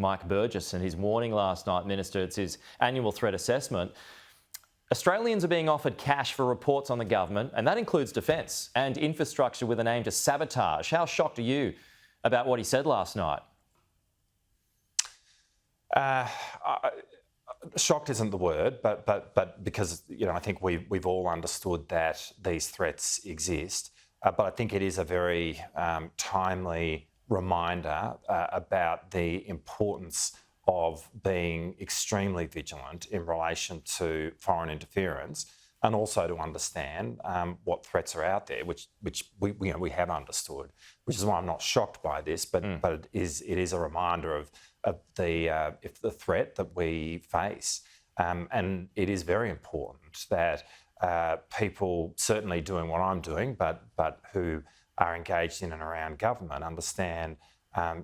Mike Burgess and his warning last night, Minister. It's his annual threat assessment. Australians are being offered cash for reports on the government, and that includes defence and infrastructure with an aim to sabotage. How shocked are you about what he said last night? Shocked isn't the word, but because I think we've all understood that these threats exist. But I think it is a very timely reminder about the importance of being extremely vigilant in relation to foreign interference, and also to understand what threats are out there, which we have understood, which is why I'm not shocked by this. But it is a reminder of the threat that we face, and it is very important that people certainly doing what I'm doing, but who are engaged in and around government, understand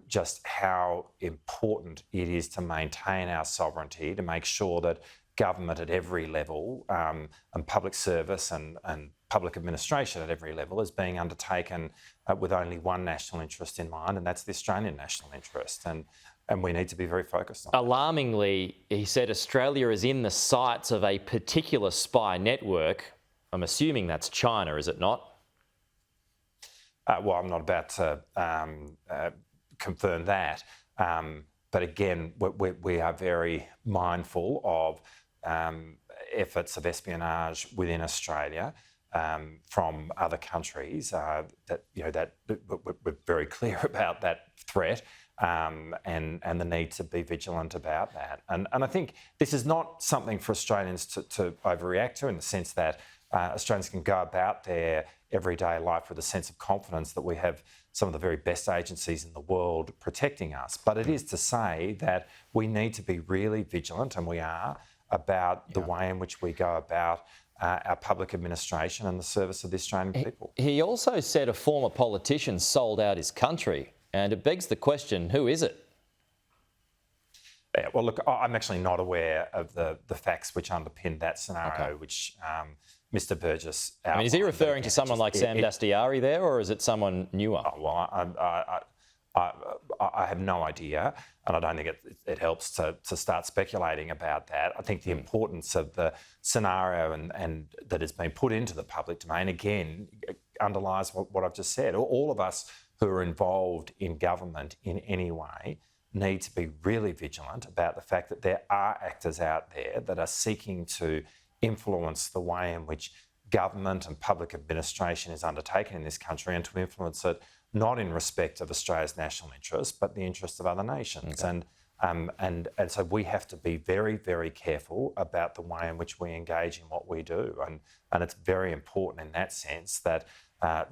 just how important it is to maintain our sovereignty, to make sure that government at every level and public service and public administration at every level is being undertaken with only one national interest in mind, and that's the Australian national interest. And we need to be very focused on that. Alarmingly, he said Australia is in the sights of a particular spy network. I'm assuming that's China, is it not? Well, I'm not about to confirm that. But again, we are very mindful of efforts of espionage within Australia from other countries. That we're very clear about that threat. And the need to be vigilant about that. And I think this is not something for Australians to overreact to, in the sense that Australians can go about their everyday life with a sense of confidence that we have some of the very best agencies in the world protecting us. But it is to say that we need to be really vigilant, and we are, about the way in which we go about our public administration and the service of the Australian people. He also said a former politician sold out his country. And it begs the question, who is it? Yeah, well, look, I'm actually not aware of the facts which underpin that scenario, which Mr Burgess outlined. I mean, is he referring to someone like Sam Dastyari there, or is it someone newer? Well, I have no idea, and I don't think it helps to start speculating about that. I think the importance of the scenario and that has been put into the public domain, again, underlies what I've just said. All of us who are involved in government in any way need to be really vigilant about the fact that there are actors out there that are seeking to influence the way in which government and public administration is undertaken in this country, and to influence it not in respect of Australia's national interest, but the interests of other nations. Okay. And so we have to be very, very careful about the way in which we engage in what we do. And it's very important in that sense that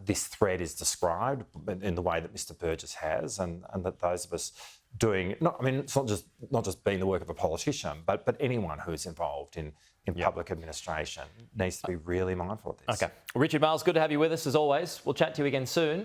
this threat is described in the way that Mr Burgess has, and that those of us doing, it's not just being the work of a politician, but anyone who's involved in public administration needs to be really mindful of this. Okay. Richard Marles, good to have you with us as always. We'll chat to you again soon.